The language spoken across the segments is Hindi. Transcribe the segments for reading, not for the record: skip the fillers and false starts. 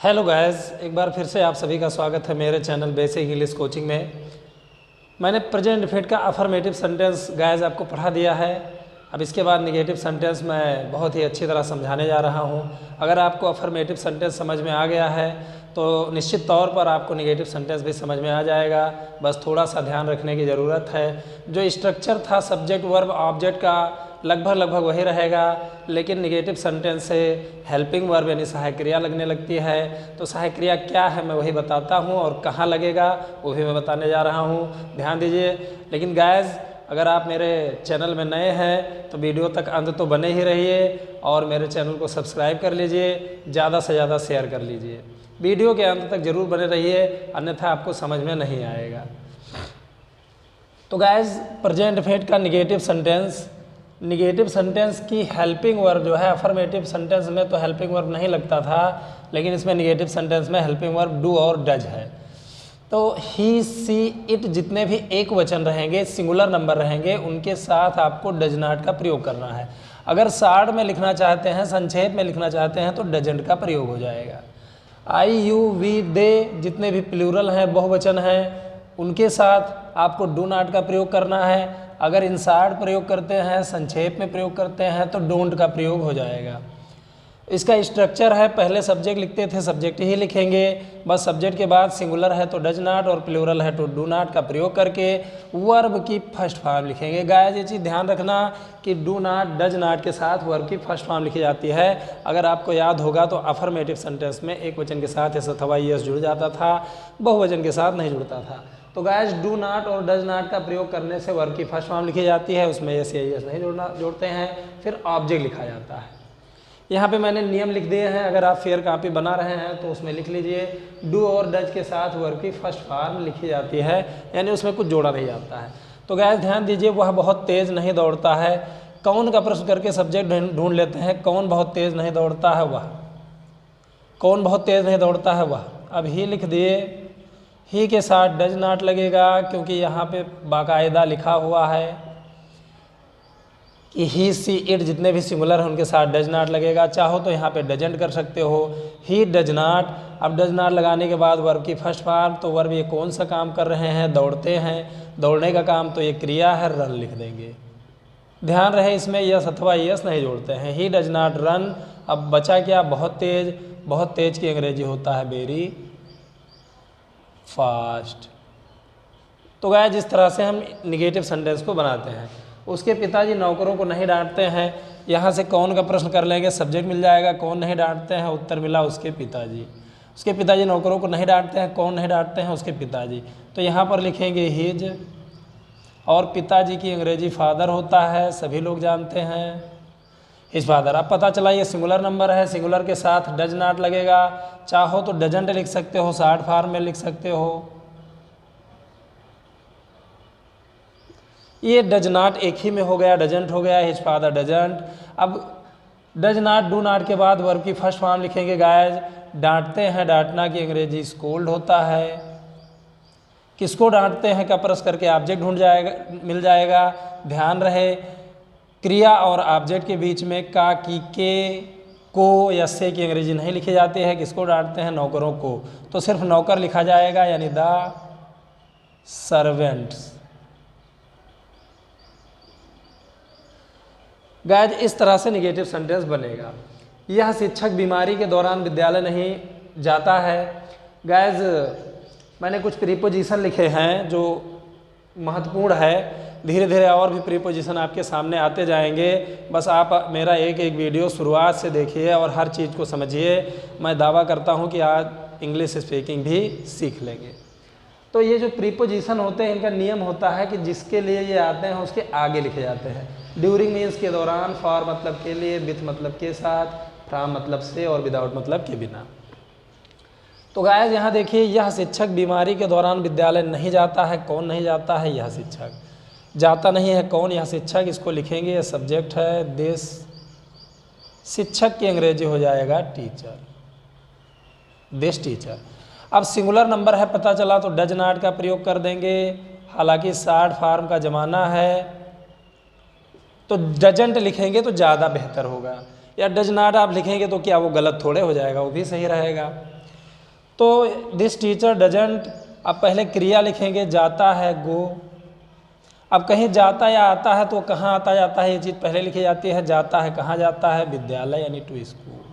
हेलो गाइस, एक बार फिर से आप सभी का स्वागत है मेरे चैनल बेसिक इंग्लिश कोचिंग में। मैंने प्रेजेंट इंडेफिनिट का अफर्मेटिव सेंटेंस गाइस आपको पढ़ा दिया है। अब इसके बाद निगेटिव सेंटेंस मैं बहुत ही अच्छी तरह समझाने जा रहा हूं। अगर आपको अफर्मेटिव सेंटेंस समझ में आ गया है तो निश्चित तौर पर आपको निगेटिव सेंटेंस भी समझ में आ जाएगा। बस थोड़ा सा ध्यान रखने की ज़रूरत है। जो स्ट्रक्चर था सब्जेक्ट वर्ब ऑब्जेक्ट का लगभग वही रहेगा, लेकिन निगेटिव सेंटेंस से हेल्पिंग वर्ब यानी सहायक क्रिया लगने लगती है। तो सहायक क्रिया क्या है मैं वही बताता हूँ, और कहाँ लगेगा वो भी मैं बताने जा रहा हूँ। ध्यान दीजिए। लेकिन गाइस, अगर आप मेरे चैनल में नए हैं तो वीडियो तक अंत तो बने ही रहिए और मेरे चैनल को सब्सक्राइब कर लीजिए, ज़्यादा से ज़्यादा शेयर कर लीजिए। वीडियो के अंत तक जरूर बने रहिए, अन्यथा आपको समझ में नहीं आएगा। तो गाइस, प्रेजेंट इंडेफिनिट का निगेटिव सेंटेंस की हेल्पिंग वर्ब जो है, अफर्मेटिव सेंटेंस में तो हेल्पिंग वर्ब नहीं लगता था, लेकिन इसमें निगेटिव सेंटेंस में हेल्पिंग वर्ब डू और डज है। तो ही, सी, इट जितने भी एक वचन रहेंगे, सिंगुलर नंबर रहेंगे, उनके साथ आपको डज नॉट का प्रयोग करना है। अगर शॉर्ट में लिखना चाहते हैं, संक्षेप में लिखना चाहते हैं तो डजंट का प्रयोग हो जाएगा। आई, यू, वी, दे जितने भी प्लूरल हैं, बहुवचन हैं, उनके साथ आपको डू नॉट का प्रयोग करना है। अगर इन शॉर्ट प्रयोग करते हैं, संक्षेप में प्रयोग करते हैं तो डोंट का प्रयोग हो जाएगा। इसका स्ट्रक्चर है, पहले सब्जेक्ट लिखते थे, सब्जेक्ट ही लिखेंगे बस। सब्जेक्ट के बाद सिंगुलर है तो डज नॉट और प्लूरल है तो डू नॉट का प्रयोग करके वर्ब की फर्स्ट फॉर्म लिखेंगे। गाइस, ये चीज़ ध्यान रखना कि डू नॉट, डज नॉट के साथ वर्ब की फर्स्ट फॉर्म लिखी जाती है। अगर आपको याद होगा तो अफर्मेटिव सेंटेंस में एक वचन के साथ एस अथवा एस जुड़ जाता था, बहुवचन के साथ नहीं जुड़ता था। तो गाइस, डू नॉट और डज नॉट का प्रयोग करने से वर्ब की फर्स्ट फॉर्म लिखी जाती है, उसमें एस या एस नहीं जोड़ते हैं, फिर ऑब्जेक्ट लिखा जाता है। यहाँ पे मैंने नियम लिख दिए हैं, अगर आप फेयर कॉपी बना रहे हैं तो उसमें लिख लीजिए। डू और डज के साथ वर्ब की फर्स्ट फॉर्म लिखी जाती है, यानी उसमें कुछ जोड़ा नहीं जाता है। तो गाइस ध्यान दीजिए, वह बहुत तेज़ नहीं दौड़ता है। कौन का प्रश्न करके सब्जेक्ट ढूंढ लेते हैं। कौन बहुत तेज़ नहीं दौड़ता है, वह। कौन बहुत तेज़ नहीं दौड़ता है, वह। अब ही लिख दिए। ही के साथ डज नॉट लगेगा, क्योंकि यहाँ पे बाकायदा लिखा हुआ है कि ही, सी, इट जितने भी सिंगुलर हैं उनके साथ डज नॉट लगेगा। चाहो तो यहाँ पे डजेंट कर सकते हो। He does not. अब डज नॉट लगाने के बाद वर्ब की फर्स्ट फॉर्म, तो वर्ब ये कौन सा काम कर रहे हैं, दौड़ते हैं। दौड़ने का काम तो ये क्रिया है, रन लिख देंगे। ध्यान रहे इसमें यस अथवा यस नहीं जोड़ते हैं। He does not run. अब बचा क्या, बहुत तेज। बहुत तेज की अंग्रेजी होता है वेरी फास्ट। तो गाइस, जिस तरह से हम निगेटिव सेंटेंस को बनाते हैं। उसके पिताजी नौकरों को नहीं डांटते हैं। यहाँ से कौन का प्रश्न कर लेंगे, सब्जेक्ट मिल जाएगा। कौन नहीं डांटते हैं, उत्तर मिला उसके पिताजी। उसके पिताजी नौकरों को नहीं डांटते हैं। कौन नहीं डांटते हैं, उसके पिताजी। तो यहाँ पर लिखेंगे हिज, और पिताजी की अंग्रेजी फादर होता है, सभी लोग जानते हैं, हिज फादर। अब पता चला ये सिंगुलर नंबर है, सिंगुलर के साथ डज नॉट लगेगा। चाहो तो डजंट लिख सकते हो, शॉर्ट फॉर्म में लिख सकते हो। ये डज नॉट एक ही में हो गया, डजंट हो गया, हिज फादर डजंट। अब डज नॉट, डू नॉट के बाद वर्ब की फर्स्ट फॉर्म लिखेंगे। गाइस, डांटते हैं, डांटना की अंग्रेजी स्कोल्ड होता है। किसको डांटते हैं का प्रश्न करके ऑब्जेक्ट मिल जाएगा। ध्यान रहे, क्रिया और ऑब्जेक्ट के बीच में का, की, के, को या से की अंग्रेजी नहीं लिखी जाती है। किसको डांटते हैं, नौकरों को, तो सिर्फ नौकर लिखा जाएगा, यानी द सर्वेंट्स। गाइस, इस तरह से निगेटिव सेंटेंस बनेगा। यह शिक्षक बीमारी के दौरान विद्यालय नहीं जाता है। गाइस, मैंने कुछ प्रीपोजिशन लिखे हैं जो महत्वपूर्ण है। धीरे धीरे और भी प्रीपोजिशन आपके सामने आते जाएंगे। बस आप मेरा एक एक वीडियो शुरुआत से देखिए और हर चीज़ को समझिए। मैं दावा करता हूं कि आज इंग्लिश स्पीकिंग भी सीख लेंगे। तो ये जो प्रीपोजिशन होते हैं, इनका नियम होता है कि जिसके लिए ये आते हैं उसके आगे लिखे जाते हैं। ड्यूरिंग मीन्स के दौरान, फॉर मतलब के लिए, विथ मतलब के साथ, फ्रॉम मतलब से, और विदाउट मतलब के बिना। तो गाइस, यहाँ देखिए, यह शिक्षक बीमारी के दौरान विद्यालय नहीं जाता है। कौन नहीं जाता है, यह शिक्षक। जाता नहीं है कौन, यह शिक्षक। इसको लिखेंगे, यह सब्जेक्ट है। दिस शिक्षक की अंग्रेजी हो जाएगा टीचर, दिस टीचर। अब सिंगुलर नंबर है, पता चला तो डज नॉट का प्रयोग कर देंगे। हालांकि शॉर्ट फॉर्म का ज़माना है तो डजंट लिखेंगे तो ज़्यादा बेहतर होगा, या डज नॉट आप लिखेंगे तो क्या वो गलत थोड़े हो जाएगा, वो भी सही रहेगा। तो दिस टीचर डजंट, अब पहले क्रिया लिखेंगे, जाता है गो। अब कहीं जाता या आता है तो कहाँ आता जाता है ये चीज़ पहले लिखी जाती है। जाता है कहाँ जाता है? विद्यालय यानी टू स्कूल,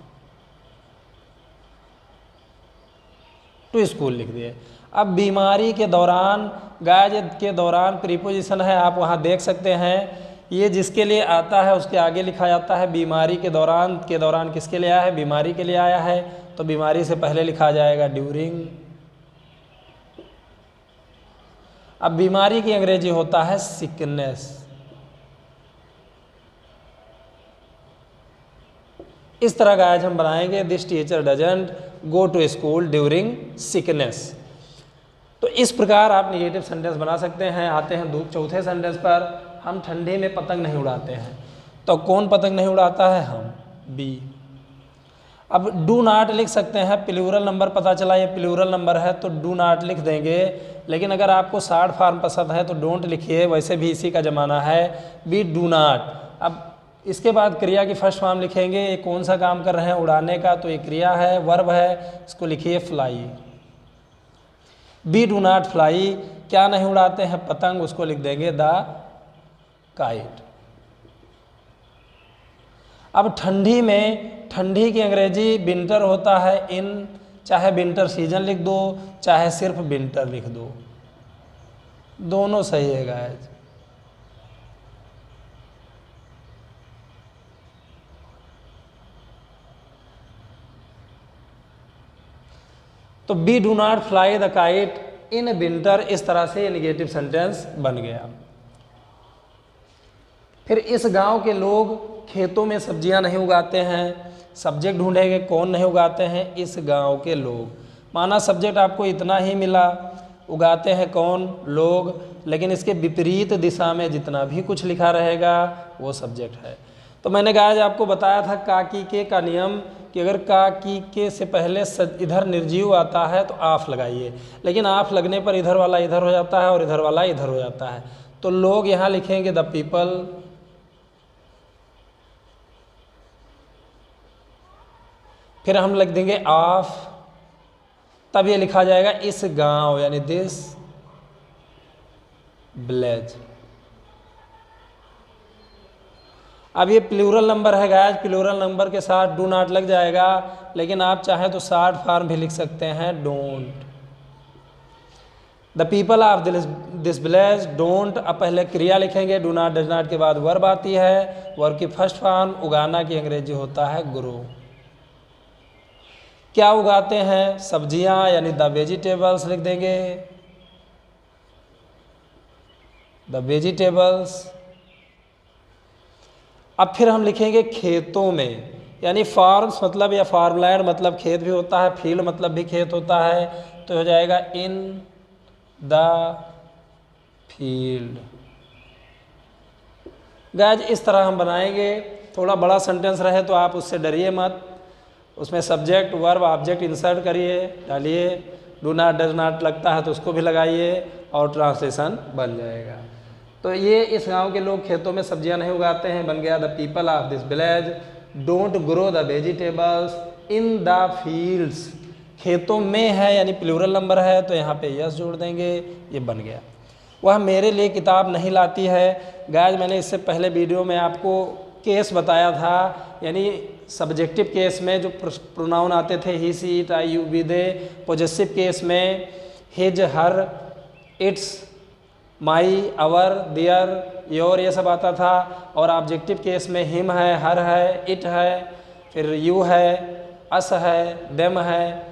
टू स्कूल लिख दिए। अब बीमारी के दौरान, गायज के दौरान प्रीपोजिशन है, आप वहाँ देख सकते हैं। ये जिसके लिए आता है उसके आगे लिखा जाता है। बीमारी के दौरान किसके लिए आया है? बीमारी के लिए आया है, तो बीमारी से पहले लिखा जाएगा ड्यूरिंग। अब बीमारी की अंग्रेजी होता है सिकनेस। इस तरह का आज हम बनाएंगे, this teacher doesn't go to school during sickness. तो इस प्रकार आप निगेटिव सेंटेंस बना सकते हैं। आते हैं चौथे सेंटेंस पर। हम ठंडी में पतंग नहीं उड़ाते हैं, तो कौन पतंग नहीं उड़ाता है? हम, बी। अब डू नॉट लिख सकते हैं, प्लूरल नंबर पता चला ये प्लूरल नंबर है तो डू नॉट लिख देंगे। लेकिन अगर आपको शॉर्ट फॉर्म पसंद है तो डोंट लिखिए, वैसे भी इसी का ज़माना है। Be do not. अब इसके बाद क्रिया की फर्स्ट फॉर्म लिखेंगे। ये कौन सा काम कर रहे हैं? उड़ाने का, तो ये क्रिया है, वर्ब है, इसको लिखिए fly. Be do not fly, क्या नहीं उड़ाते हैं? पतंग, उसको लिख देंगे द काइट। अब ठंडी में, ठंडी की अंग्रेजी विंटर होता है इन, चाहे विंटर सीजन लिख दो चाहे सिर्फ विंटर लिख दो, दोनों सही है गाइस। तो be do not fly the kite in winter, इस तरह से ये निगेटिव सेंटेंस बन गया। फिर इस गांव के लोग खेतों में सब्जियां नहीं उगाते हैं। सब्जेक्ट ढूंढेंगे, कौन नहीं उगाते हैं? इस गांव के लोग। माना सब्जेक्ट आपको इतना ही मिला, उगाते हैं कौन? लोग, लेकिन इसके विपरीत दिशा में जितना भी कुछ लिखा रहेगा वो सब्जेक्ट है। तो मैंने गाइस आपको बताया था काकी के का नियम कि अगर काकी के से पहले इधर निर्जीव आता है तो आफ लगाइए, लेकिन आफ लगने पर इधर वाला इधर हो जाता है और इधर वाला इधर हो जाता है। तो लोग यहाँ लिखेंगे द पीपल, फिर हम लिख देंगे ऑफ, तब ये लिखा जाएगा इस गांव यानी दिस विलेज। अब ये प्लूरल नंबर है गाइस, प्लूरल नंबर के साथ डू नॉट लग जाएगा, लेकिन आप चाहें तो शॉर्ट फॉर्म भी लिख सकते हैं don't. The people of this village don't, अब पहले क्रिया लिखेंगे, डू नॉट डज नॉट के बाद वर्ब आती है। वर्ब की फर्स्ट फॉर्म उगाना की अंग्रेजी होता है ग्रो। क्या उगाते हैं? सब्जियां यानी द वेजिटेबल्स लिख देंगे, द वेजिटेबल्स। अब फिर हम लिखेंगे खेतों में, यानी फार्म्स मतलब या फार्मलैंड मतलब खेत भी होता है, फील्ड मतलब भी खेत होता है, तो हो जाएगा इन द फील्ड। गाइस इस तरह हम बनाएंगे। थोड़ा बड़ा सेंटेंस रहे तो आप उससे डरिए मत, उसमें सब्जेक्ट वर्ब ऑब्जेक्ट इंसर्ट करिए, डालिए। डू नॉट डज नॉट लगता है तो उसको भी लगाइए और ट्रांसलेशन बन जाएगा। तो ये इस गांव के लोग खेतों में सब्जियां नहीं उगाते हैं, बन गया the people of this village don't grow the vegetables in the fields. खेतों में है यानी प्लूरल नंबर है तो यहाँ पे यस जोड़ देंगे, ये बन गया। वह मेरे लिए किताब नहीं लाती है। गाइस मैंने इससे पहले वीडियो में आपको केस बताया था, यानी सब्जेक्टिव केस में जो प्रोनाउन आते थे he she it I you we they, possessive case में his her its my our their your ये सब आता था, और ऑब्जेक्टिव केस में हिम है, हर है, इट है, फिर यू है, अस है, देम है।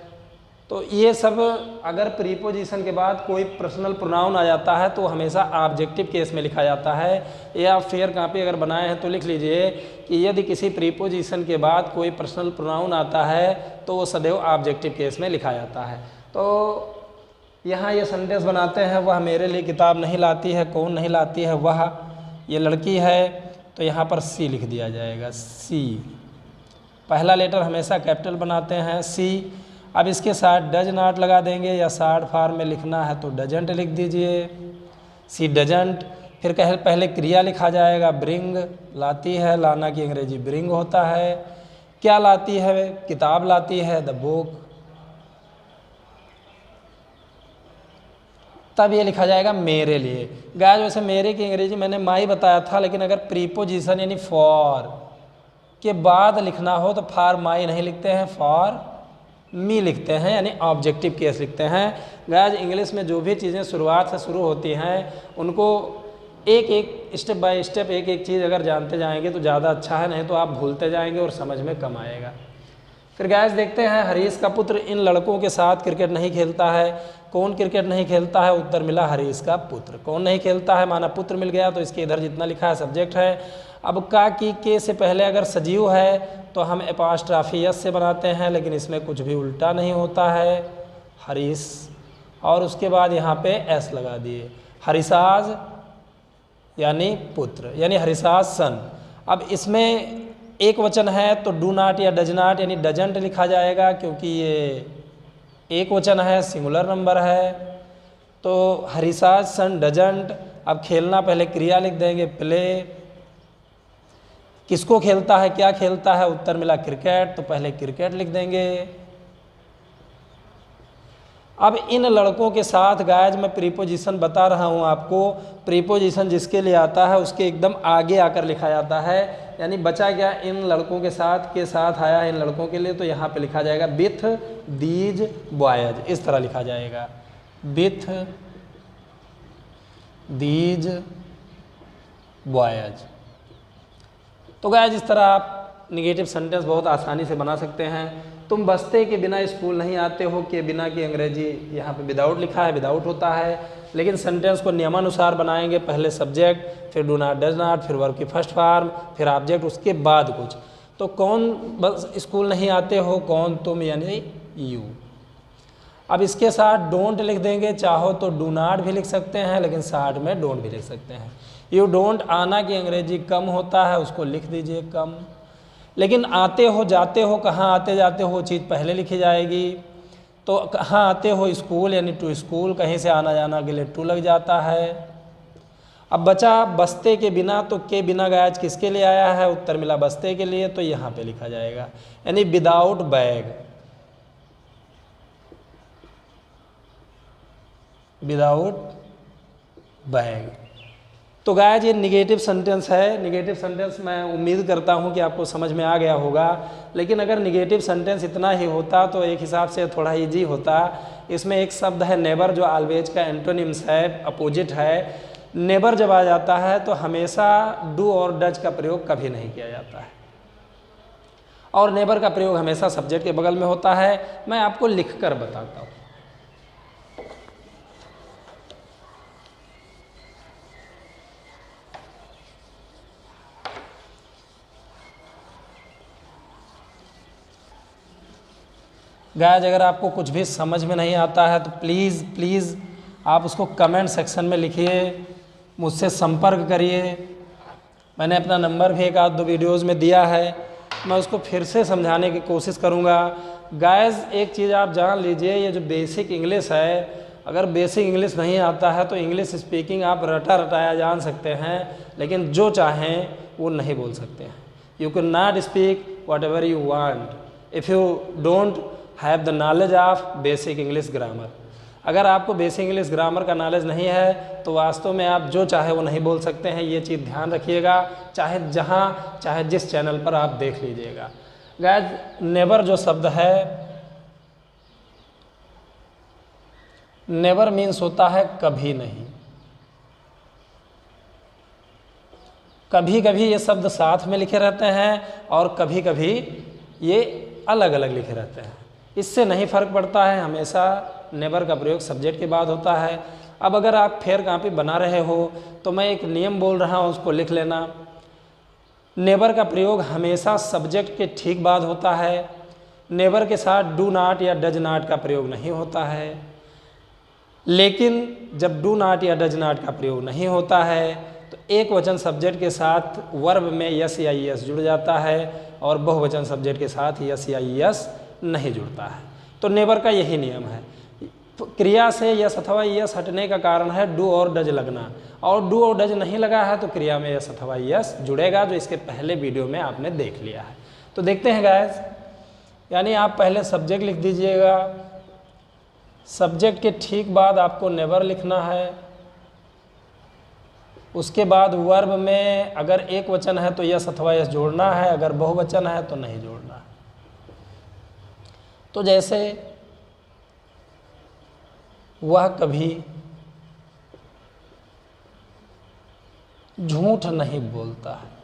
तो ये सब अगर प्रीपोजिशन के बाद कोई पर्सनल प्रोनाउन आ जाता है तो हमेशा ऑब्जेक्टिव केस में लिखा जाता है। ये आप फेयर कॉपी अगर बनाए हैं तो लिख लीजिए कि यदि किसी प्रीपोजिशन के बाद कोई पर्सनल प्रोनाउन आता है तो वो सदैव ऑब्जेक्टिव केस में लिखा जाता है। तो यहाँ ये सेंटेंस बनाते हैं, वह मेरे लिए किताब नहीं लाती है। कौन नहीं लाती है? वह, ये लड़की है, तो यहाँ पर सी लिख दिया जाएगा, सी। पहला लेटर हमेशा कैपिटल बनाते हैं, सी। अब इसके साथ डज नॉट लगा देंगे, या शॉर्ट फॉर्म में लिखना है तो डजंट लिख दीजिए, सी डजंट। फिर पहले क्रिया लिखा जाएगा, ब्रिंग, लाती है, लाना की अंग्रेजी ब्रिंग होता है। क्या लाती है? किताब लाती है, द बुक। तब ये लिखा जाएगा मेरे लिए। गाइस वैसे मेरे की अंग्रेजी मैंने माई बताया था, लेकिन अगर प्रीपोजिशन यानी फॉर के बाद लिखना हो तो फॉर माई नहीं लिखते हैं, फॉर मी लिखते हैं, यानी ऑब्जेक्टिव केस लिखते हैं। गाइस इंग्लिश में जो भी चीज़ें शुरुआत से शुरू होती हैं उनको एक एक स्टेप बाय स्टेप एक एक चीज़ अगर जानते जाएंगे तो ज़्यादा अच्छा है, नहीं तो आप भूलते जाएंगे और समझ में कम आएगा। फिर गाइस देखते हैं, हरीश का पुत्र इन लड़कों के साथ क्रिकेट नहीं खेलता है। कौन क्रिकेट नहीं खेलता है? उत्तर मिला हरीश का पुत्र। कौन नहीं खेलता है माना पुत्र मिल गया, तो इसके इधर जितना लिखा है सब्जेक्ट है। अब का की के से पहले अगर सजीव है तो हम एपॉस्ट्रॉफी एस से बनाते हैं, लेकिन इसमें कुछ भी उल्टा नहीं होता है, हरीश, और उसके बाद यहाँ पे एस लगा दिए, हरीशाज यानी पुत्र, यानी हरीशाज सन। अब इसमें एक वचन है तो डू नॉट या डज नॉट यानी डजंट लिखा जाएगा, क्योंकि ये एक वचन है, सिंगुलर नंबर है। तो हरीशाज सन डजंट। अब खेलना पहले क्रिया लिख देंगे, प्ले। किसको खेलता है, क्या खेलता है? उत्तर मिला क्रिकेट, तो पहले क्रिकेट लिख देंगे। अब इन लड़कों के साथ गाइस मैं प्रीपोजिशन बता रहा हूँ आपको। प्रीपोजिशन जिसके लिए आता है उसके एकदम आगे आकर लिखा जाता है, यानी बचा गया इन लड़कों के साथ आया इन लड़कों के लिए, तो यहाँ पे लिखा जाएगा विथ दीज बॉयज, इस तरह लिखा जाएगा, विथ दीज बॉयज। तो गाइस इस तरह आप निगेटिव सेंटेंस बहुत आसानी से बना सकते हैं। तुम बस्ते के बिना स्कूल नहीं आते हो के बिना की अंग्रेजी यहाँ पे विदाउट लिखा है, विदाउट होता है, लेकिन सेंटेंस को नियमानुसार बनाएंगे। पहले सब्जेक्ट, फिर डू नॉट डज नॉट, फिर वर्ब की फर्स्ट फॉर्म, फिर ऑब्जेक्ट, उसके बाद कुछ। तो कौन बस स्कूल नहीं आते हो, कौन तुम यानी यू। अब इसके साथ डोंट लिख देंगे, चाहो तो डू नॉट भी लिख सकते हैं, लेकिन साथ में डोंट भी लिख सकते हैं। यू डोंट आना की अंग्रेजी कम होता है, उसको लिख दीजिए कम। लेकिन आते हो जाते हो, कहाँ आते जाते हो चीज़ पहले लिखी जाएगी। तो कहाँ आते हो, स्कूल यानी टू स्कूल, कहीं से आना जाना के लिए टू लग जाता है। अब बचा बस्ते के बिना, तो के बिना गाइस किसके लिए आया है? उत्तर मिला बस्ते के लिए, तो यहाँ पे लिखा जाएगा, यानी विदाउट बैग, विदाउट बैग। तो गाइस ये निगेटिव सेंटेंस है। निगेटिव सेंटेंस मैं उम्मीद करता हूँ कि आपको समझ में आ गया होगा, लेकिन अगर निगेटिव सेंटेंस इतना ही होता तो एक हिसाब से थोड़ा इजी होता। इसमें एक शब्द है नेवर, जो ऑलवेज का एंटोनिम्स है, अपोजिट है। नेवर जब आ जाता है तो हमेशा डू और डज का प्रयोग कभी नहीं किया जाता है, और नेवर का प्रयोग हमेशा सब्जेक्ट के बगल में होता है। मैं आपको लिख कर बताता हूँ। गाइस अगर आपको कुछ भी समझ में नहीं आता है तो प्लीज़ आप उसको कमेंट सेक्शन में लिखिए, मुझसे संपर्क करिए। मैंने अपना नंबर भी एक आध दो वीडियोज़ में दिया है, मैं उसको फिर से समझाने की कोशिश करूँगा। गाइस एक चीज़ आप जान लीजिए, ये जो बेसिक इंग्लिश है, अगर बेसिक इंग्लिश नहीं आता है तो इंग्लिश स्पीकिंग आप रटा रटाया जान सकते हैं, लेकिन जो चाहें वो नहीं बोल सकते हैं। You can not speak what ever you want if you don't have the knowledge of basic English grammar. अगर आपको बेसिक इंग्लिश ग्रामर का नॉलेज नहीं है तो वास्तव में आप जो चाहे वो नहीं बोल सकते हैं। ये चीज़ ध्यान रखिएगा, चाहे जहाँ चाहे जिस चैनल पर आप देख लीजिएगा। गाइस नेवर जो शब्द है, नेवर मीन्स होता है कभी नहीं। कभी कभी ये शब्द साथ में लिखे रहते हैं और कभी कभी ये अलग अलग लिखे रहते हैं, इससे नहीं फ़र्क पड़ता है, हमेशा नेवर का प्रयोग सब्जेक्ट के बाद होता है। अब अगर आप फेयर कॉपी बना रहे हो तो मैं एक नियम बोल रहा हूँ, उसको लिख लेना। नेवर का प्रयोग हमेशा सब्जेक्ट के ठीक बाद होता है। नेवर के साथ डू नॉट या डज नॉट का प्रयोग नहीं होता है। लेकिन जब डू नॉट या डज नॉट का प्रयोग नहीं होता है तो एक वचन सब्जेक्ट के साथ वर्ब में यस या यस जुड़ जाता है, और बहुवचन सब्जेक्ट के साथ यस या यस नहीं जुड़ता है। तो नेवर का यही नियम है। क्रिया से यस अथवा यस हटने का कारण है डू और डज लगना, और डू और डज नहीं लगा है तो क्रिया में यस अथवा यस जुड़ेगा, जो इसके पहले वीडियो में आपने देख लिया है। तो देखते हैं गाइस, यानी आप पहले सब्जेक्ट लिख दीजिएगा, सब्जेक्ट के ठीक बाद आपको नेवर लिखना है। उसके बाद वर्ब में अगर एक वचन है तो यस अथवा यस जोड़ना है, अगर बहुवचन है तो नहीं जोड़ना है। तो जैसे वह कभी झूठ नहीं बोलता है।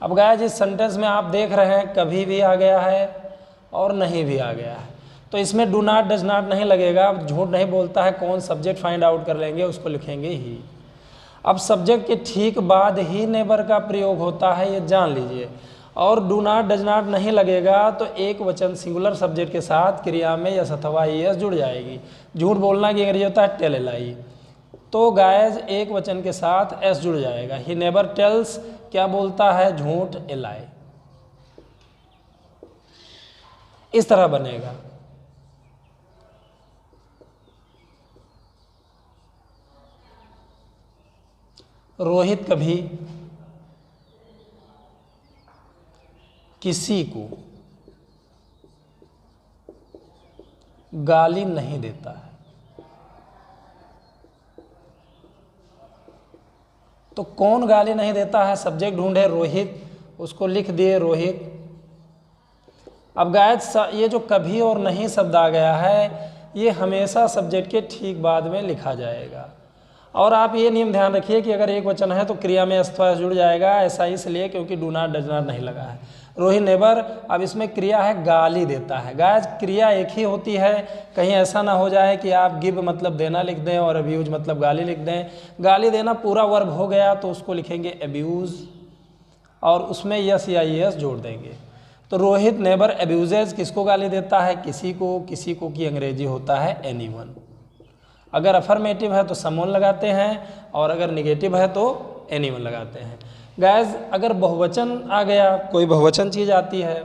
अब गाइस इस सेंटेंस में आप देख रहे हैं कभी भी आ गया है और नहीं भी आ गया है, तो इसमें डू नॉट डज नॉट नहीं लगेगा। अब झूठ नहीं बोलता है, कौन सब्जेक्ट फाइंड आउट कर लेंगे, उसको लिखेंगे ही। अब सब्जेक्ट के ठीक बाद ही नेबर का प्रयोग होता है, ये जान लीजिए। और डू नॉट डज नॉट नहीं लगेगा तो एक वचन सिंगुलर सब्जेक्ट के साथ क्रिया में यस अथवा यस जुड़ जाएगी। झूठ बोलना की अंग्रेजी होता है टेल ए लाई, तो गाइस एक वचन के साथ एस जुड़ जाएगा। ही नेवर टेल्स, क्या बोलता है, झूठ, ए लाई। इस तरह बनेगा। रोहित कभी किसी को गाली नहीं देता है। तो कौन गाली नहीं देता है, सब्जेक्ट ढूंढे रोहित, उसको लिख दिए रोहित। अब गाइस ये जो कभी और नहीं शब्द आ गया है, ये हमेशा सब्जेक्ट के ठीक बाद में लिखा जाएगा। और आप ये नियम ध्यान रखिए कि अगर एक वचन है तो क्रिया में अथवा जुड़ जाएगा। ऐसा इसलिए क्योंकि डू नॉट डज नॉट नहीं लगा है। रोहित नेवर, अब इसमें क्रिया है गाली देता है। गाइस क्रिया एक ही होती है, कहीं ऐसा ना हो जाए कि आप गिव मतलब देना लिख दें और अब्यूज मतलब गाली लिख दें। गाली देना पूरा वर्ब हो गया तो उसको लिखेंगे अब्यूज और उसमें यस या यस जोड़ देंगे। तो रोहित नेवर अब्यूजेज, किसको गाली देता है, किसी को। किसी को की अंग्रेजी होता है एनीवन। अगर अफर्मेटिव है तो समवन लगाते हैं और अगर निगेटिव है तो एनीवन लगाते हैं। गाइस अगर बहुवचन आ गया, कोई बहुवचन चीज आती है,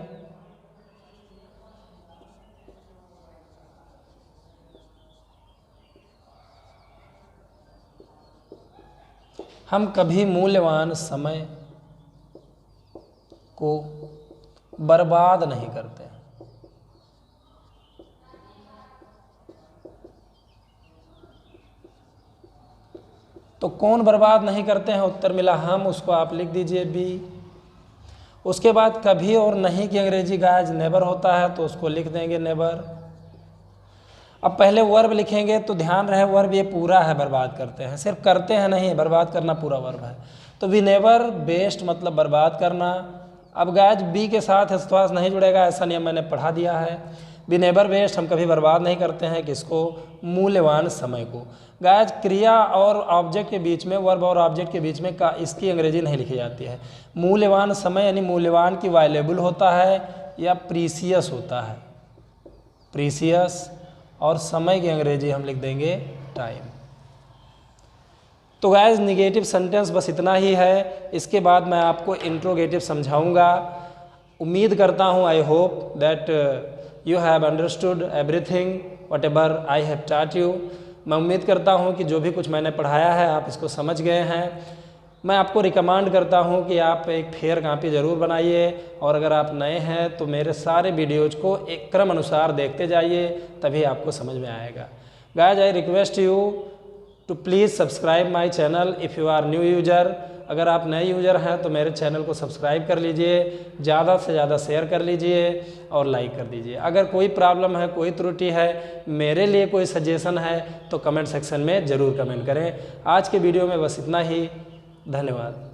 हम कभी मूल्यवान समय को बर्बाद नहीं करते। तो कौन बर्बाद नहीं करते हैं, उत्तर मिला हम, उसको आप लिख दीजिए बी। उसके बाद कभी और नहीं की अंग्रेजी गाइस नेवर होता है तो उसको लिख देंगे नेवर। अब पहले वर्ब लिखेंगे तो ध्यान रहे वर्ब ये पूरा है, बर्बाद करते हैं, सिर्फ करते हैं नहीं, बर्बाद करना पूरा वर्ब है। तो वी नेवर बेस्ट मतलब बर्बाद करना। अब गाइस बी के साथ एस्वास नहीं जुड़ेगा, ऐसा नियम मैंने पढ़ा दिया है। वी नेवर वेस्ट, हम कभी बर्बाद नहीं करते हैं, किसको, मूल्यवान समय को। गाइस क्रिया और ऑब्जेक्ट के बीच में, वर्ब और ऑब्जेक्ट के बीच में का इसकी अंग्रेजी नहीं लिखी जाती है। मूल्यवान समय यानी मूल्यवान की वायलेबल होता है या प्रीसियस होता है, प्रीसियस, और समय की अंग्रेजी हम लिख देंगे टाइम। तो गाइस निगेटिव सेंटेंस बस इतना ही है। इसके बाद मैं आपको इंट्रोगेटिव समझाऊंगा। उम्मीद करता हूँ, I hope that you have understood everything what ever I have taught you. मैं उम्मीद करता हूँ कि जो भी कुछ मैंने पढ़ाया है आप इसको समझ गए हैं। मैं आपको रिकमेंड करता हूँ कि आप एक फेयर कॉपी ज़रूर बनाइए, और अगर आप नए हैं तो मेरे सारे वीडियोज़ को एक क्रम अनुसार देखते जाइए, तभी आपको समझ में आएगा। Guys I request you to please subscribe my channel if you are new user. अगर आप नए यूजर हैं तो मेरे चैनल को सब्सक्राइब कर लीजिए, ज़्यादा से ज़्यादा शेयर कर लीजिए और लाइक कर दीजिए। अगर कोई प्रॉब्लम है, कोई त्रुटि है, मेरे लिए कोई सजेशन है तो कमेंट सेक्शन में ज़रूर कमेंट करें। आज के वीडियो में बस इतना ही, धन्यवाद।